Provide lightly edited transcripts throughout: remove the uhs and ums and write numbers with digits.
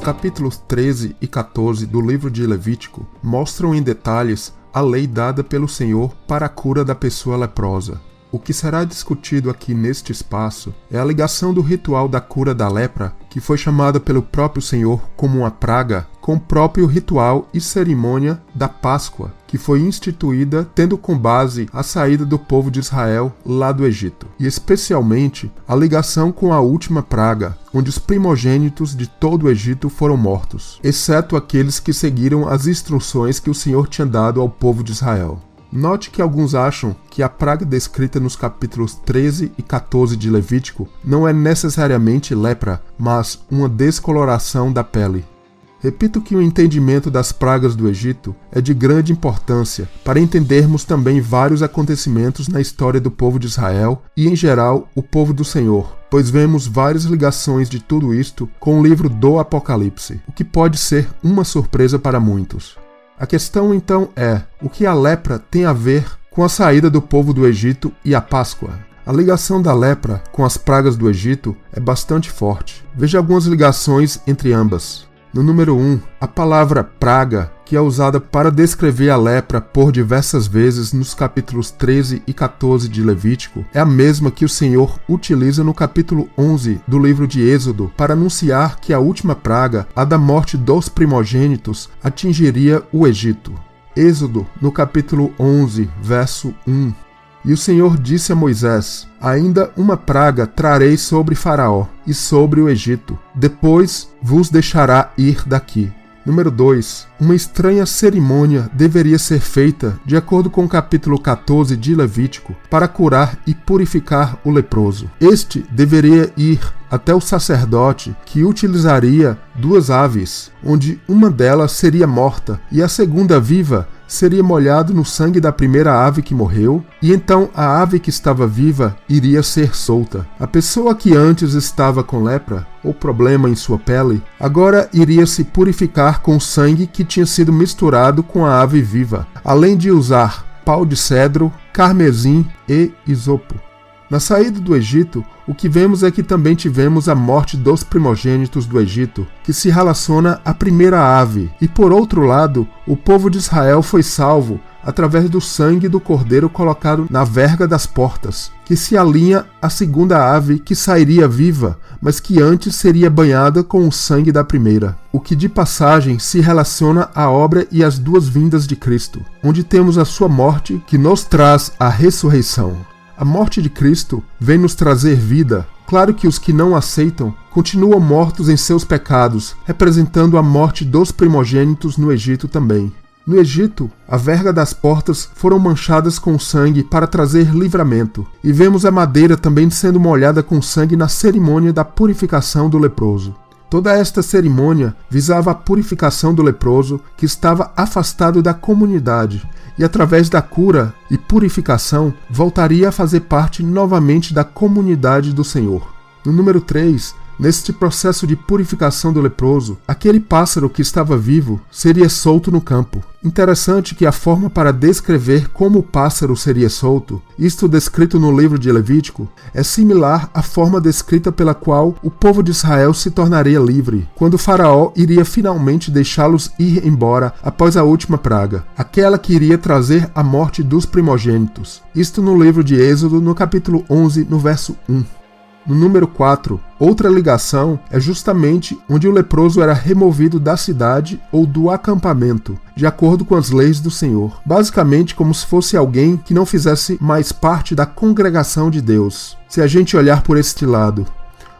capítulos 13 e 14 do livro de Levítico mostram em detalhes a lei dada pelo Senhor para a cura da pessoa leprosa. O que será discutido aqui neste espaço é a ligação do ritual da cura da lepra, que foi chamada pelo próprio Senhor como uma praga, com o próprio ritual e cerimônia da Páscoa, que foi instituída tendo como base a saída do povo de Israel lá do Egito, e especialmente a ligação com a última praga, onde os primogênitos de todo o Egito foram mortos, exceto aqueles que seguiram as instruções que o Senhor tinha dado ao povo de Israel. Note que alguns acham que a praga descrita nos capítulos 13 e 14 de Levítico não é necessariamente lepra, mas uma descoloração da pele. Repito que o entendimento das pragas do Egito é de grande importância para entendermos também vários acontecimentos na história do povo de Israel e, em geral, o povo do Senhor, pois vemos várias ligações de tudo isto com o livro do Apocalipse, o que pode ser uma surpresa para muitos. A questão então é, o que a lepra tem a ver com a saída do povo do Egito e a Páscoa? A ligação da lepra com as pragas do Egito é bastante forte. Veja algumas ligações entre ambas. No número 1, a palavra praga, que é usada para descrever a lepra por diversas vezes nos capítulos 13 e 14 de Levítico, é a mesma que o Senhor utiliza no capítulo 11 do livro de Êxodo para anunciar que a última praga, a da morte dos primogênitos, atingiria o Egito. Êxodo, no capítulo 11, verso 1. E o Senhor disse a Moisés: ainda uma praga trarei sobre Faraó e sobre o Egito, depois vos deixará ir daqui. Número 2. Uma estranha cerimônia deveria ser feita, de acordo com o capítulo 14 de Levítico, para curar e purificar o leproso. Este deveria ir até o sacerdote, que utilizaria 2 aves, onde uma delas seria morta e a segunda viva seria molhado no sangue da primeira ave que morreu, e então a ave que estava viva iria ser solta. A pessoa que antes estava com lepra, ou problema em sua pele, agora iria se purificar com o sangue que tinha sido misturado com a ave viva, além de usar pau de cedro, carmesim e isopo. Na saída do Egito, o que vemos é que também tivemos a morte dos primogênitos do Egito, que se relaciona à primeira ave, e por outro lado, o povo de Israel foi salvo através do sangue do cordeiro colocado na verga das portas, que se alinha à segunda ave que sairia viva, mas que antes seria banhada com o sangue da primeira, o que de passagem se relaciona à obra e às 2 vindas de Cristo, onde temos a sua morte que nos traz a ressurreição. A morte de Cristo vem nos trazer vida. Claro que os que não aceitam continuam mortos em seus pecados, representando a morte dos primogênitos no Egito também. No Egito, a verga das portas foram manchadas com sangue para trazer livramento, e vemos a madeira também sendo molhada com sangue na cerimônia da purificação do leproso. Toda esta cerimônia visava a purificação do leproso que estava afastado da comunidade, e através da cura e purificação voltaria a fazer parte novamente da comunidade do Senhor. No número 3, neste processo de purificação do leproso, aquele pássaro que estava vivo seria solto no campo. Interessante que a forma para descrever como o pássaro seria solto, isto descrito no livro de Levítico, é similar à forma descrita pela qual o povo de Israel se tornaria livre, quando o faraó iria finalmente deixá-los ir embora após a última praga, aquela que iria trazer a morte dos primogênitos. Isto no livro de Êxodo, no capítulo 11, no verso 1. No número 4, outra ligação é justamente onde o leproso era removido da cidade ou do acampamento, de acordo com as leis do Senhor, basicamente como se fosse alguém que não fizesse mais parte da congregação de Deus, se a gente olhar por este lado.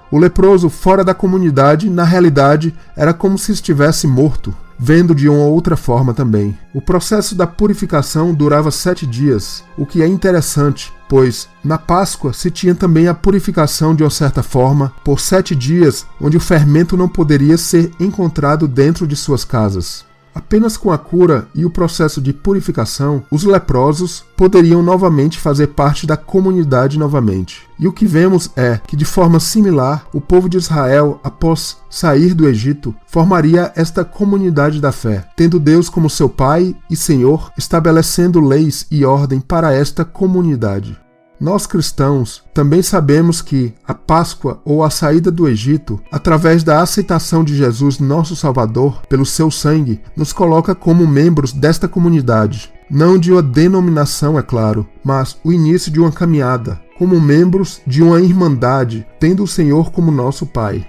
O leproso fora da comunidade, na realidade, era como se estivesse morto, vendo de uma outra forma também. O processo da purificação durava 7 dias, o que é interessante, pois na Páscoa se tinha também a purificação de uma certa forma, por 7 dias, onde o fermento não poderia ser encontrado dentro de suas casas. Apenas com a cura e o processo de purificação, os leprosos poderiam novamente fazer parte da comunidade novamente. E o que vemos é que, de forma similar, o povo de Israel, após sair do Egito, formaria esta comunidade da fé, tendo Deus como seu Pai e Senhor, estabelecendo leis e ordem para esta comunidade. Nós cristãos também sabemos que a Páscoa ou a saída do Egito, através da aceitação de Jesus, nosso Salvador, pelo seu sangue, nos coloca como membros desta comunidade. Não de uma denominação, é claro, mas o início de uma caminhada, como membros de uma irmandade, tendo o Senhor como nosso Pai.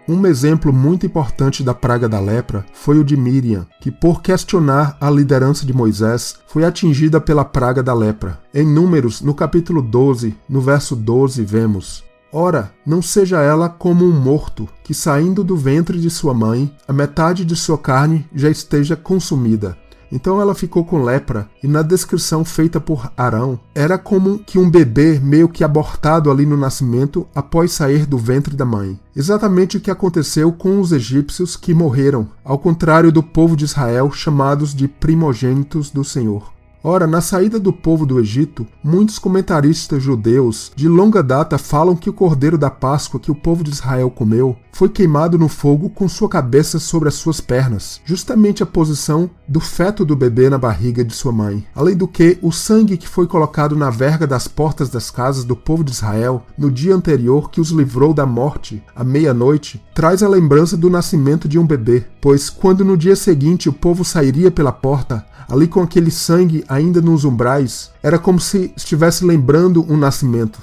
Um exemplo muito importante da praga da lepra foi o de Miriam, que por questionar a liderança de Moisés, foi atingida pela praga da lepra. Em Números, no capítulo 12, no verso 12, vemos: Ora, não seja ela como um morto, que saindo do ventre de sua mãe, a metade de sua carne já esteja consumida. Então ela ficou com lepra, e na descrição feita por Arão, era como que um bebê meio que abortado ali no nascimento após sair do ventre da mãe. Exatamente o que aconteceu com os egípcios que morreram, ao contrário do povo de Israel, chamados de primogênitos do Senhor. Ora, na saída do povo do Egito, muitos comentaristas judeus de longa data falam que o cordeiro da Páscoa que o povo de Israel comeu foi queimado no fogo com sua cabeça sobre as suas pernas, justamente a posição do feto do bebê na barriga de sua mãe. Além do que, o sangue que foi colocado na verga das portas das casas do povo de Israel no dia anterior que os livrou da morte, à meia-noite, traz a lembrança do nascimento de um bebê, pois quando no dia seguinte o povo sairia pela porta, ali com aquele sangue ainda nos umbrais, era como se estivesse lembrando um nascimento.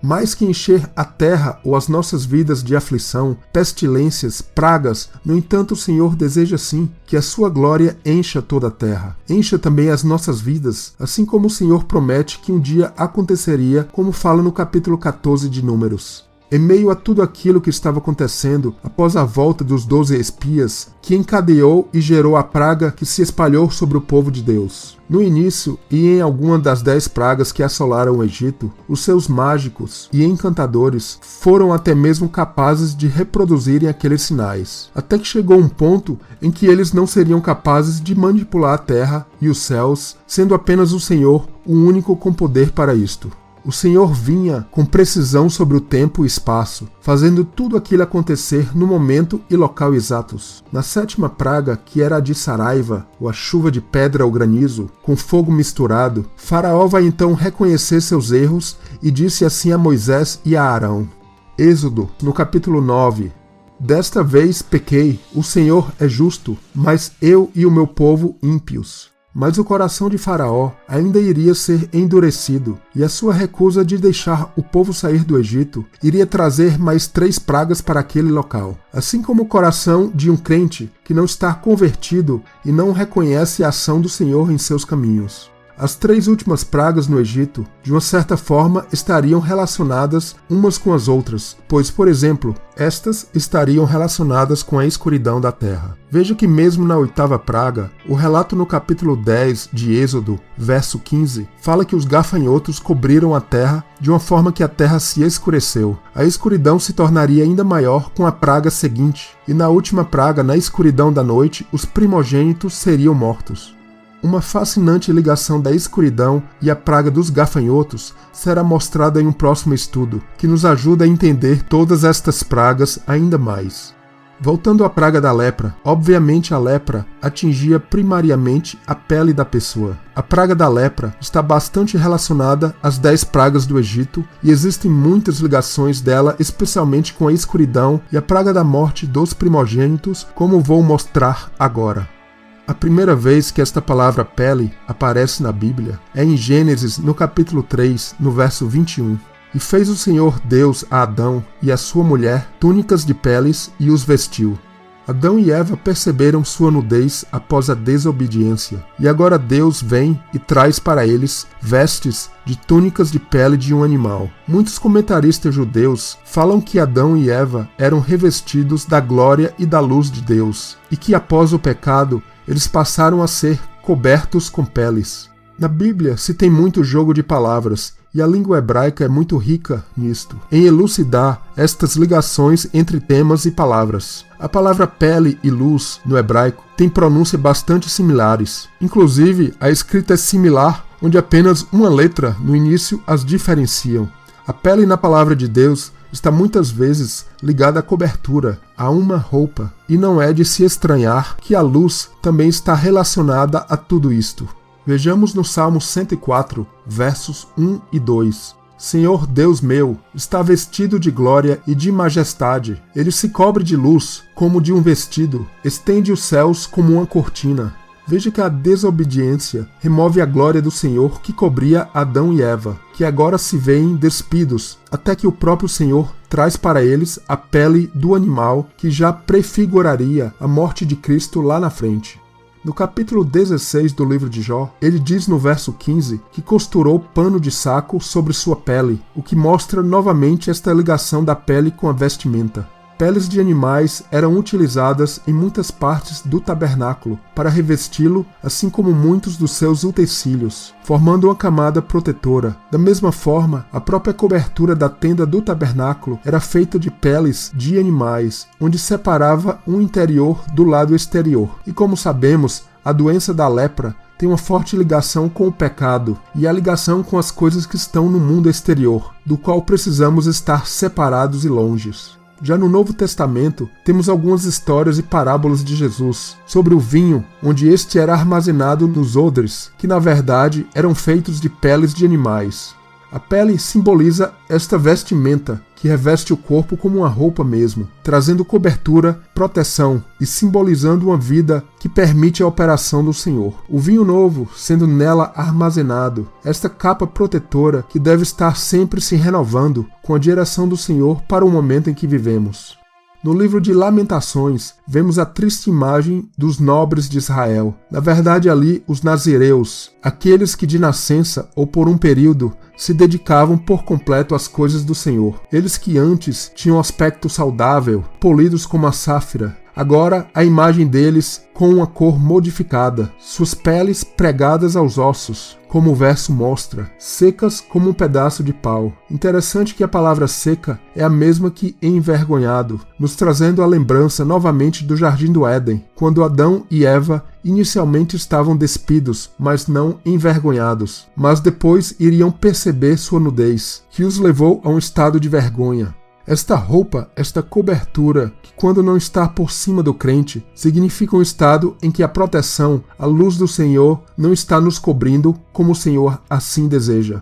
Mais que encher a terra ou as nossas vidas de aflição, pestilências, pragas, no entanto o Senhor deseja sim que a sua glória encha toda a terra. Encha também as nossas vidas, assim como o Senhor promete que um dia aconteceria, como fala no capítulo 14 de Números. Em meio a tudo aquilo que estava acontecendo, após a volta dos 12 espias, que encadeou e gerou a praga que se espalhou sobre o povo de Deus. No início, e em alguma das 10 pragas que assolaram o Egito, os seus mágicos e encantadores foram até mesmo capazes de reproduzirem aqueles sinais. Até que chegou um ponto em que eles não seriam capazes de manipular a terra e os céus, sendo apenas o Senhor o único com poder para isto. O Senhor vinha com precisão sobre o tempo e espaço, fazendo tudo aquilo acontecer no momento e local exatos. Na 7ª praga, que era a de Saraiva, ou a chuva de pedra ou granizo, com fogo misturado, Faraó vai então reconhecer seus erros e disse assim a Moisés e a Arão. Êxodo, no capítulo 9. Desta vez pequei, o Senhor é justo, mas eu e o meu povo ímpios. Mas o coração de Faraó ainda iria ser endurecido, e a sua recusa de deixar o povo sair do Egito iria trazer mais 3 pragas para aquele local. Assim como o coração de um crente que não está convertido e não reconhece a ação do Senhor em seus caminhos. As 3 últimas pragas no Egito, de uma certa forma, estariam relacionadas umas com as outras, pois, por exemplo, estas estariam relacionadas com a escuridão da terra. Veja que mesmo na 8ª praga, o relato no capítulo 10 de Êxodo, verso 15, fala que os gafanhotos cobriram a terra de uma forma que a terra se escureceu. A escuridão se tornaria ainda maior com a praga seguinte, e na última praga, na escuridão da noite, os primogênitos seriam mortos. Uma fascinante ligação da escuridão e a praga dos gafanhotos será mostrada em um próximo estudo, que nos ajuda a entender todas estas pragas ainda mais. Voltando à praga da lepra, obviamente a lepra atingia primariamente a pele da pessoa. A praga da lepra está bastante relacionada às 10 pragas do Egito e existem muitas ligações dela, especialmente com a escuridão e a praga da morte dos primogênitos, como vou mostrar agora. A primeira vez que esta palavra pele aparece na Bíblia é em Gênesis, no capítulo 3, no verso 21. E fez o Senhor Deus a Adão e a sua mulher túnicas de peles e os vestiu. Adão e Eva perceberam sua nudez após a desobediência, e agora Deus vem e traz para eles vestes de túnicas de pele de um animal. Muitos comentaristas judeus falam que Adão e Eva eram revestidos da glória e da luz de Deus, e que após o pecado, eles passaram a ser cobertos com peles. Na Bíblia se tem muito jogo de palavras, e a língua hebraica é muito rica nisto, em elucidar estas ligações entre temas e palavras. A palavra pele e luz, no hebraico, tem pronúncia bastante similares. Inclusive, a escrita é similar, onde apenas uma letra no início as diferenciam. A pele na palavra de Deus está muitas vezes ligada à cobertura, a uma roupa, e não é de se estranhar que a luz também está relacionada a tudo isto. Vejamos no Salmo 104, versos 1 e 2. Senhor Deus meu, está vestido de glória e de majestade. Ele se cobre de luz, como de um vestido, estende os céus como uma cortina. Veja que a desobediência remove a glória do Senhor que cobria Adão e Eva, que agora se veem despidos, até que o próprio Senhor traz para eles a pele do animal que já prefiguraria a morte de Cristo lá na frente. No capítulo 16 do livro de Jó, ele diz no verso 15 que costurou pano de saco sobre sua pele, o que mostra novamente esta ligação da pele com a vestimenta. Peles de animais eram utilizadas em muitas partes do tabernáculo para revesti-lo, assim como muitos dos seus utensílios, formando uma camada protetora. Da mesma forma, a própria cobertura da tenda do tabernáculo era feita de peles de animais, onde separava um interior do lado exterior. E como sabemos, a doença da lepra tem uma forte ligação com o pecado e a ligação com as coisas que estão no mundo exterior, do qual precisamos estar separados e longes. Já no Novo Testamento, temos algumas histórias e parábolas de Jesus sobre o vinho, onde este era armazenado nos odres, que na verdade eram feitos de peles de animais. A pele simboliza esta vestimenta que reveste o corpo como uma roupa mesmo, trazendo cobertura, proteção e simbolizando uma vida que permite a operação do Senhor. O vinho novo sendo nela armazenado, esta capa protetora que deve estar sempre se renovando com a direção do Senhor para o momento em que vivemos. No livro de Lamentações, vemos a triste imagem dos nobres de Israel. Na verdade, ali, os nazireus, aqueles que de nascença ou por um período se dedicavam por completo às coisas do Senhor. Eles que antes tinham aspecto saudável, polidos como a sáfira, agora a imagem deles com uma cor modificada, suas peles pregadas aos ossos, como o verso mostra, secas como um pedaço de pau. Interessante que a palavra seca é a mesma que envergonhado, nos trazendo a lembrança novamente do Jardim do Éden, quando Adão e Eva inicialmente estavam despidos, mas não envergonhados, mas depois iriam perceber sua nudez, que os levou a um estado de vergonha. Esta roupa, esta cobertura, que quando não está por cima do crente, significa um estado em que a proteção, a luz do Senhor, não está nos cobrindo como o Senhor assim deseja.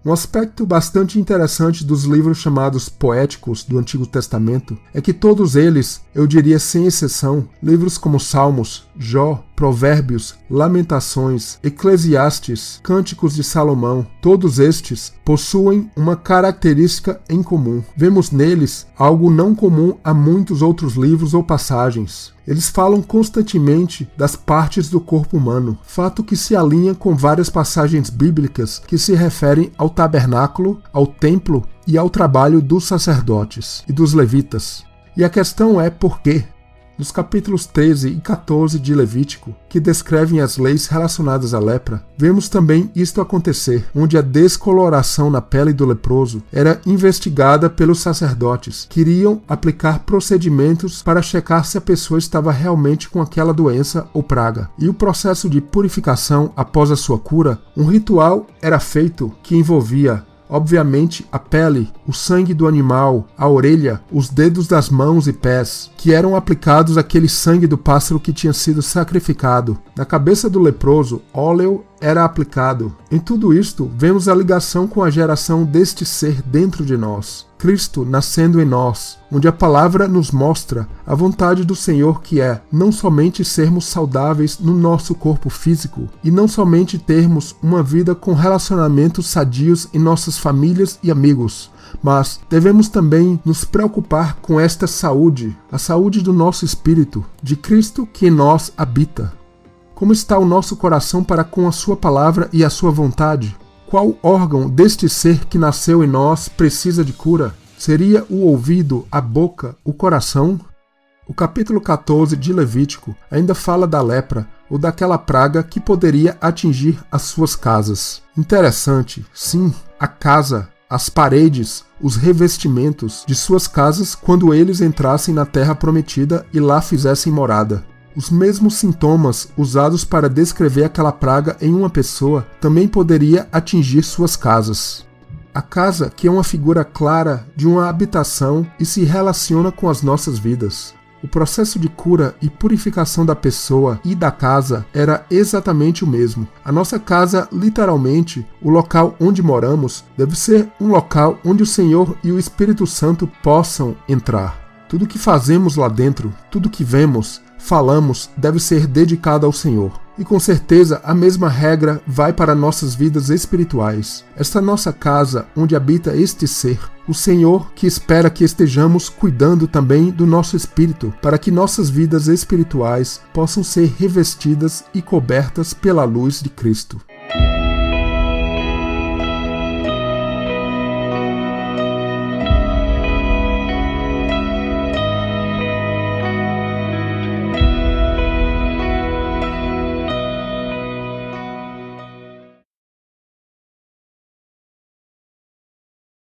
Um aspecto bastante interessante dos livros chamados poéticos do Antigo Testamento é que todos eles, eu diria sem exceção, livros como Salmos, Jó, Provérbios, Lamentações, Eclesiastes, Cânticos de Salomão, todos estes possuem uma característica em comum. Vemos neles algo não comum a muitos outros livros ou passagens. Eles falam constantemente das partes do corpo humano, fato que se alinha com várias passagens bíblicas que se referem ao tabernáculo, ao templo e ao trabalho dos sacerdotes e dos levitas. E a questão é por quê? Nos capítulos 13 e 14 de Levítico, que descrevem as leis relacionadas à lepra, vemos também isto acontecer, onde a descoloração na pele do leproso era investigada pelos sacerdotes, que iriam aplicar procedimentos para checar se a pessoa estava realmente com aquela doença ou praga. E o processo de purificação após a sua cura, um ritual era feito que envolvia obviamente a pele, o sangue do animal, a orelha, os dedos das mãos e pés, que eram aplicados àquele sangue do pássaro que tinha sido sacrificado. Na cabeça do leproso, óleo era aplicado. Em tudo isto, vemos a ligação com a geração deste ser dentro de nós, Cristo nascendo em nós, onde a palavra nos mostra a vontade do Senhor, que é não somente sermos saudáveis no nosso corpo físico e não somente termos uma vida com relacionamentos sadios em nossas famílias e amigos, mas devemos também nos preocupar com esta saúde, a saúde do nosso espírito, de Cristo que em nós habita. Como está o nosso coração para com a sua palavra e a sua vontade? Qual órgão deste ser que nasceu em nós precisa de cura? Seria o ouvido, a boca, o coração? O capítulo 14 de Levítico ainda fala da lepra, ou daquela praga que poderia atingir as suas casas. Interessante, sim, a casa, as paredes, os revestimentos de suas casas quando eles entrassem na terra prometida e lá fizessem morada. Os mesmos sintomas usados para descrever aquela praga em uma pessoa também poderia atingir suas casas. A casa, que é uma figura clara de uma habitação e se relaciona com as nossas vidas. o processo de cura e purificação da pessoa e da casa era exatamente o mesmo. A nossa casa, literalmente, o local onde moramos, deve ser um local onde o Senhor e o Espírito Santo possam entrar. Tudo que fazemos lá dentro, tudo que vemos, falamos, deve ser dedicado ao Senhor. E com certeza a mesma regra vai para nossas vidas espirituais. Esta nossa casa, onde habita este ser, o Senhor que espera que estejamos cuidando também do nosso espírito, para que nossas vidas espirituais possam ser revestidas e cobertas pela luz de Cristo.